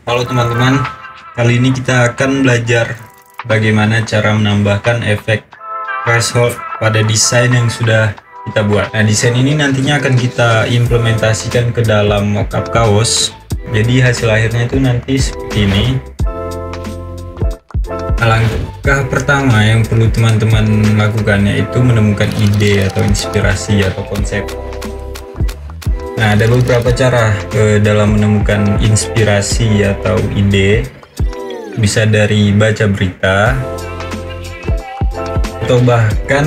Halo teman-teman, kali ini kita akan belajar bagaimana cara menambahkan efek threshold pada desain yang sudah kita buat. Nah, desain ini nantinya akan kita implementasikan ke dalam mockup kaos. Jadi hasil akhirnya itu nanti seperti ini. Langkah pertama yang perlu teman-teman lakukan yaitu menemukan ide atau inspirasi atau konsep. Nah, ada beberapa cara dalam menemukan inspirasi atau ide. Bisa dari baca berita atau bahkan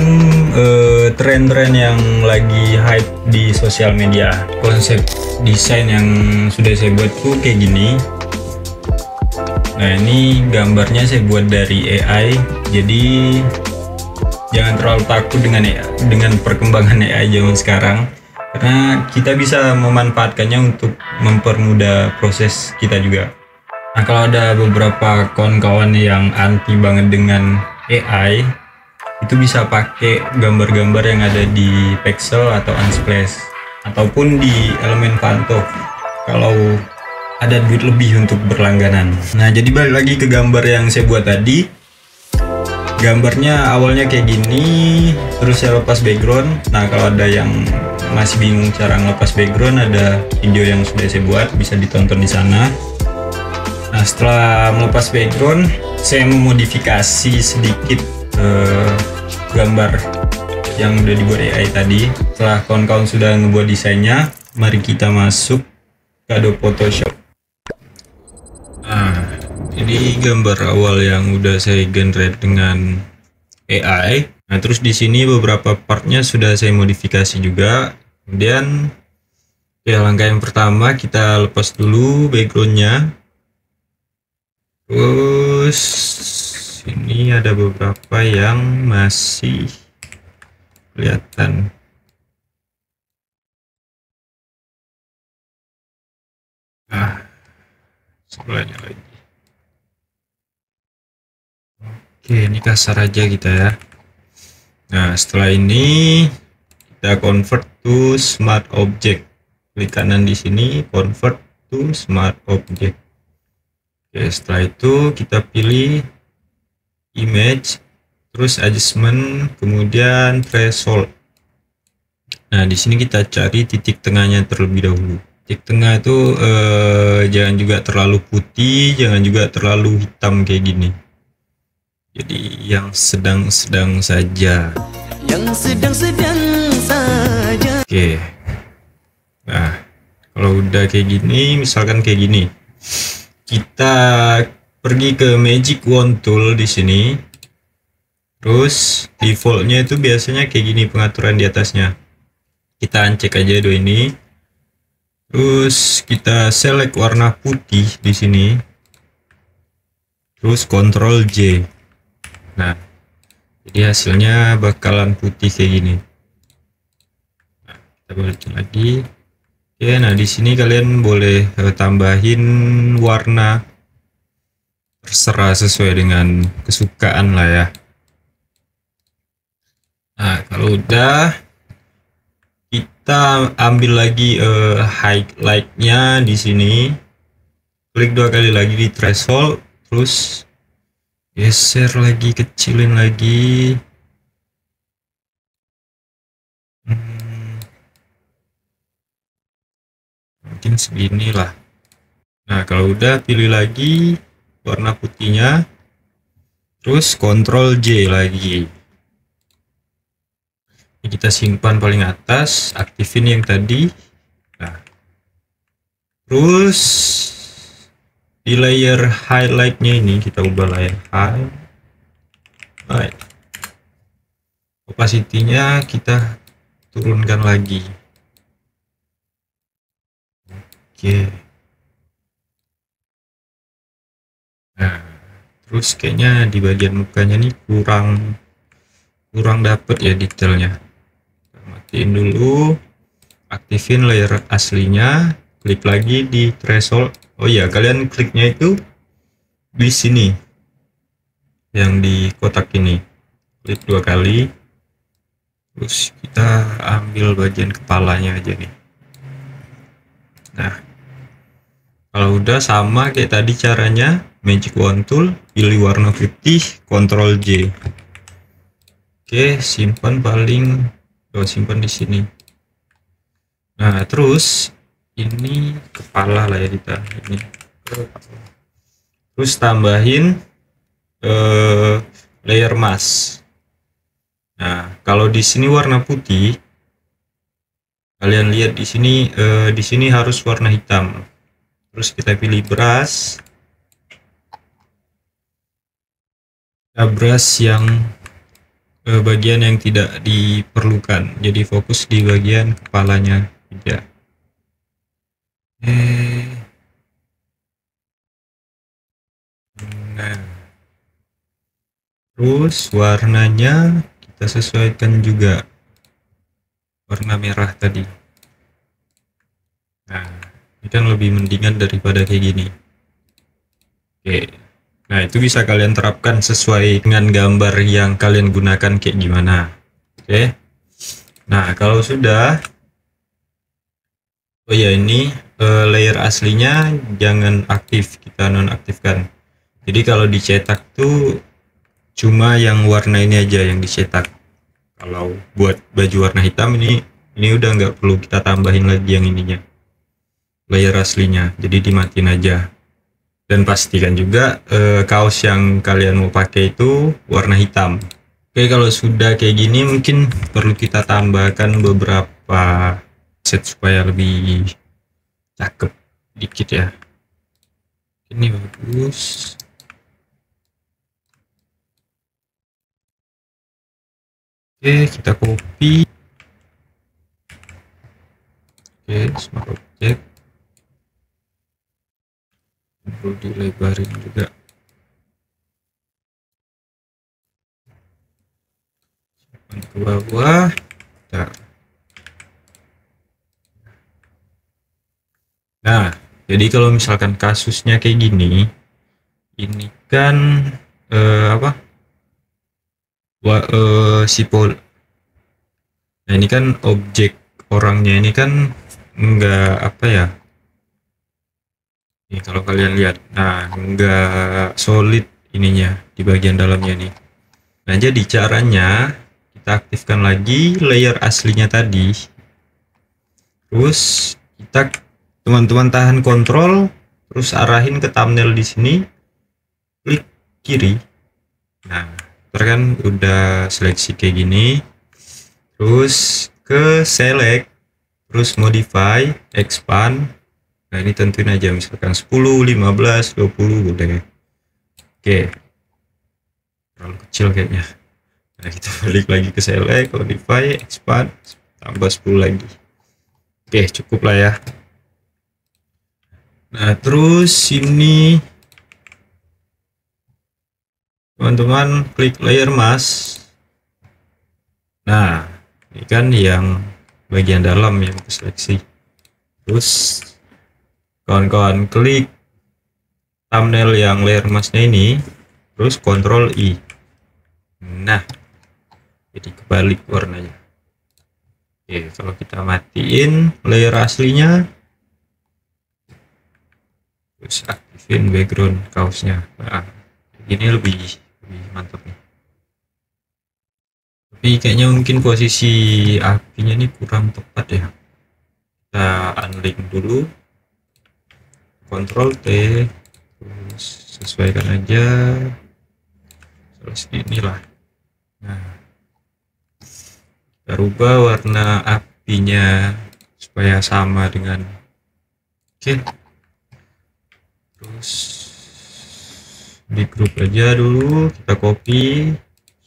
tren-tren yang lagi hype di sosial media. Konsep desain yang sudah saya buat tuh kayak gini. Nah, ini gambarnya saya buat dari AI. Jadi jangan terlalu takut dengan perkembangan AI zaman sekarang, karena kita bisa memanfaatkannya untuk mempermudah proses kita juga. Nah, kalau ada beberapa kawan-kawan yang anti banget dengan AI, itu bisa pakai gambar-gambar yang ada di Pexel atau Unsplash ataupun di Elementor kalau ada duit lebih untuk berlangganan. Nah, jadi balik lagi ke gambar yang saya buat tadi. Gambarnya awalnya kayak gini, terus saya lepas background. Nah, kalau ada yang masih bingung cara ngelepas background, ada video yang sudah saya buat, bisa ditonton di sana. Nah, setelah melepas background, saya memodifikasi sedikit gambar yang udah dibuat AI tadi. Setelah kawan-kawan sudah ngebuat desainnya, mari kita masuk ke Adobe Photoshop. Nah, ini gambar awal yang udah saya generate dengan AI. Nah, terus di sini beberapa partnya sudah saya modifikasi juga. Kemudian, ya, langkah yang pertama kita lepas dulu backgroundnya. Terus ini ada beberapa yang masih kelihatan. Nah, sebelahnya lagi. Oke, ini kasar aja kita ya. Nah, setelah ini kita convert to smart object. Klik kanan di sini, convert to smart object. Oke, setelah itu kita pilih image, terus adjustment, kemudian threshold. Nah, di sini kita cari titik tengahnya terlebih dahulu. Titik tengah itu jangan juga terlalu putih, jangan juga terlalu hitam kayak gini. Jadi yang sedang-sedang saja. Yang sedang-sedang saja. Oke. Nah, kalau udah kayak gini, misalkan kayak gini, kita pergi ke Magic Wand Tool di sini. Terus defaultnya itu biasanya kayak gini pengaturan di atasnya. Kita uncek aja dulu ini. Terus kita select warna putih di sini. Terus Ctrl J. Nah, jadi hasilnya bakalan putih kayak gini. Nah, kita balikin lagi. Oke, nah di sini kalian boleh tambahin warna, terserah sesuai dengan kesukaan lah ya. Nah, kalau udah, kita ambil lagi highlight-nya di sini. Klik 2 kali lagi di threshold, terus geser lagi, kecilin lagi. Mungkin segini lah. Nah, kalau udah, pilih lagi warna putihnya, terus Ctrl J lagi. Ini kita simpan paling atas, aktifin yang tadi. Nah, terus di layer highlight-nya ini kita ubah layer highlight. Opacity-nya kita turunkan lagi. Oke. Nah, terus kayaknya di bagian mukanya nih kurang dapet ya detailnya. Kita matiin dulu, aktifin layer aslinya, klik lagi di threshold. Oh ya, kalian kliknya itu di sini, yang di kotak ini, klik 2 kali. Terus kita ambil bagian kepalanya aja nih. Nah, Kalau udah sama kayak tadi caranya, Magic Wand Tool, pilih warna putih, Ctrl J. Oke, simpan simpan di sini. Nah, terus ini kepala lah ya kita ini. Terus tambahin layer mask. Nah, kalau di sini warna putih, kalian lihat di sini harus warna hitam. Terus kita pilih brush. Nah, brush yang bagian yang tidak diperlukan. Jadi fokus di bagian kepalanya saja. Nah, terus warnanya kita sesuaikan juga warna merah tadi. Nah, ini kan lebih mendingan daripada kayak gini. Oke. Nah, itu bisa kalian terapkan sesuai dengan gambar yang kalian gunakan kayak gimana. Oke. Nah, kalau sudah, oh ya, ini layer aslinya jangan aktif, kita nonaktifkan. Jadi kalau dicetak tuh cuma yang warna ini aja yang dicetak. Kalau buat baju warna hitam ini udah nggak perlu kita tambahin lagi yang ininya, layer aslinya, jadi dimatiin aja. Dan pastikan juga kaos yang kalian mau pakai itu warna hitam. Oke, kalau sudah kayak gini mungkin perlu kita tambahkan beberapa set supaya lebih cakep dikit ya. Ini bagus. Oke, kita copy. Oke, smart object perlu dilebarin juga. Ke bawah. Nah, jadi kalau misalkan kasusnya kayak gini, ini kan apa? Si Paul. Nah, ini kan objek orangnya ini kan enggak apa ya? Nih, kalau kalian lihat, nah enggak solid ininya di bagian dalamnya nih. Nah, jadi caranya kita aktifkan lagi layer aslinya tadi. Terus kita teman-teman tahan kontrol, terus arahin ke thumbnail di sini, klik kiri. Nah, kan udah seleksi kayak gini. Terus ke select, terus modify, expand. Nah, ini tentuin aja misalkan 10, 15, 20 boleh. Oke. Terlalu kecil kayaknya. Nah, kita balik lagi ke select, modify, expand, tambah 10 lagi. Oke, cukup lah ya. Nah, terus ini teman-teman klik layer mask. Nah, ini kan yang bagian dalam yang seleksi. Terus kawan-kawan klik thumbnail yang layer masknya ini, terus Ctrl I. Nah, jadi kebalik warnanya. Oke, kalau kita matiin layer aslinya, terus aktifin background kaosnya. Nah, ini lebih mantap nih. Tapi kayaknya mungkin posisi apinya ini kurang tepat ya. Kita unlink dulu, Ctrl T, terus sesuaikan aja terus inilah. Nah, kita rubah warna apinya supaya sama dengan oke. Terus di grup aja dulu, kita copy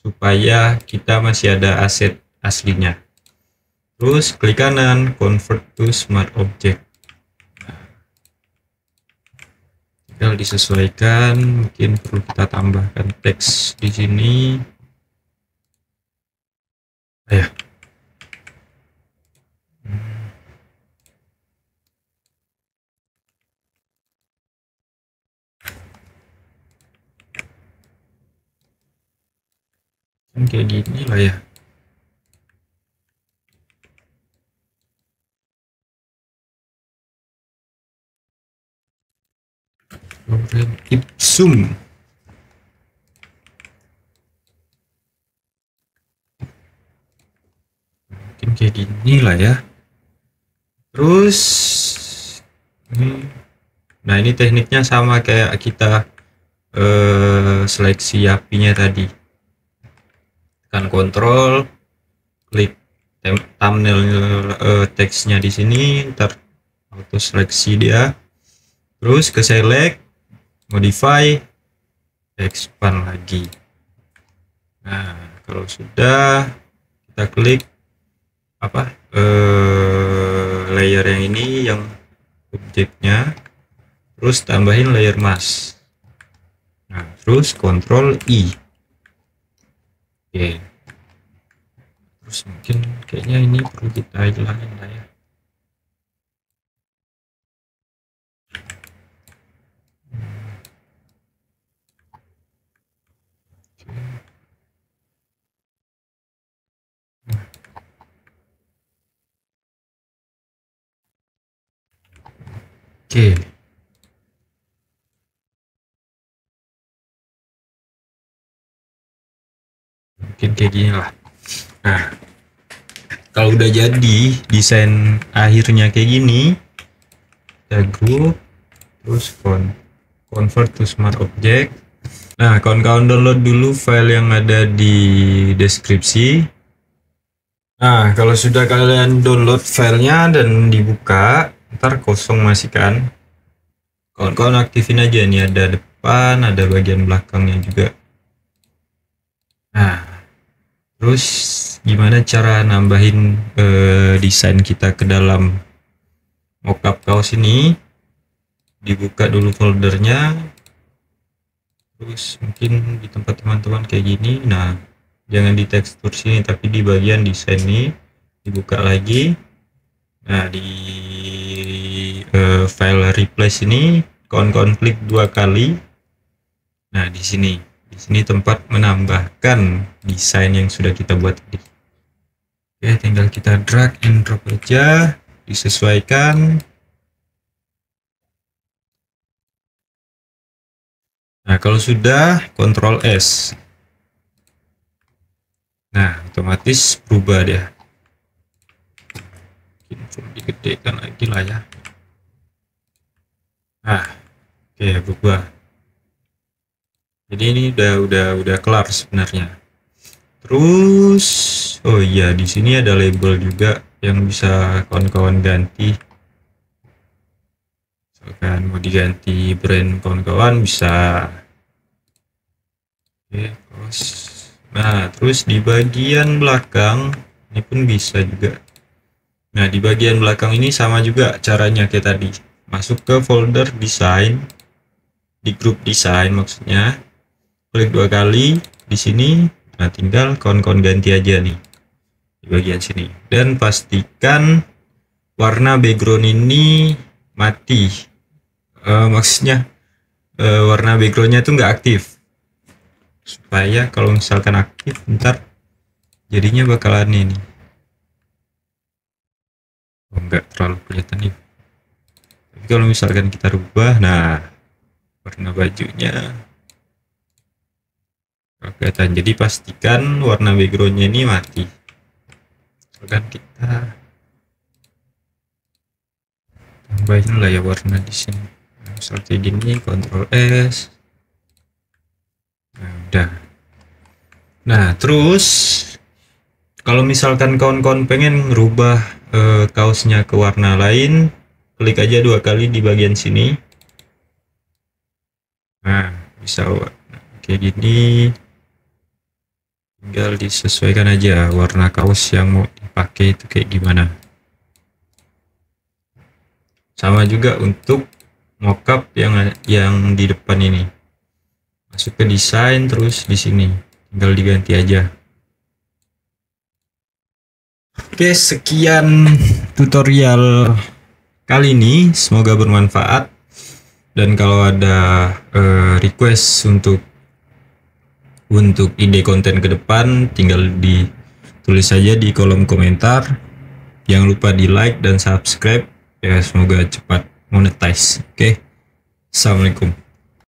supaya kita masih ada aset aslinya. Terus klik kanan, convert to smart object. Tinggal disesuaikan, mungkin perlu kita tambahkan teks di sini. Ayo. Kayak gini lah ya. Lorem ipsum. Mungkin kayak gini lah ya. Terus nah ini tekniknya sama kayak kita seleksi apinya tadi. Tekan kontrol, klik thumbnail teksnya di sini, ntar auto seleksi dia. Terus ke select, modify, expand lagi. Nah kalau sudah, kita klik apa layer yang ini, yang objeknya, terus tambahin layer mask. Nah terus Ctrl I. Oke, terus mungkin kayaknya ini perlu kita hilangin lah ya. Oke. Mungkin kayak gini lah. Nah kalau udah jadi desain akhirnya kayak gini, kita group, terus convert to smart object. Nah kawan-kawan download dulu file yang ada di deskripsi. Nah kalau sudah kalian download filenya dan dibuka, ntar kosong masih kan, kawan-kawan aktifin aja. Nih ada depan, ada bagian belakangnya juga. Nah terus gimana cara nambahin desain kita ke dalam mockup kaos ini? Dibuka dulu foldernya, terus mungkin di tempat teman-teman kayak gini. Nah jangan di tekstur sini tapi di bagian desain nih, dibuka lagi. Nah di file replace ini kawan-kawan klik 2 kali. Nah di sini tempat menambahkan desain yang sudah kita buat tadi. Oke, tinggal kita drag and drop aja, disesuaikan. Nah kalau sudah, Ctrl S. Nah otomatis berubah dia. Mungkin digedekan lagi lah ya. Nah oke, berubah. Jadi ini udah kelar sebenarnya. Terus oh iya, di sini ada label juga yang bisa kawan-kawan ganti. Misalkan mau diganti brand kawan-kawan bisa. Oke, terus nah terus di bagian belakang ini pun bisa juga. Nah di bagian belakang ini sama juga caranya kayak tadi. Masuk ke folder desain, di grup desain maksudnya, klik 2 kali di sini. Nah tinggal kawan-kawan ganti aja nih di bagian sini, dan pastikan warna background ini mati. Maksudnya warna backgroundnya itu nggak aktif, supaya kalau misalkan aktif ntar jadinya bakalan ini. Oh, nggak terlalu kelihatan nih. Tapi kalau misalkan kita rubah, nah warna bajunya kelihatan. Jadi pastikan warna backgroundnya ini mati. Misalkan kita tambahin lah ya warna di sini. Nah, seperti gini, Ctrl S. Nah udah. Nah terus kalau misalkan kawan-kawan pengen ngerubah kaosnya ke warna lain, klik aja 2 kali di bagian sini. Nah bisa kayak gini, tinggal disesuaikan aja warna kaos yang mau dipakai itu kayak gimana. Sama juga untuk mockup yang di depan ini, masuk ke desain, terus di sini tinggal diganti aja. Oke, sekian tutorial kali ini, semoga bermanfaat. Dan kalau ada request untuk ide konten ke depan, tinggal ditulis saja di kolom komentar. Jangan lupa di like dan subscribe ya, semoga cepat monetize. Oke, assalamualaikum.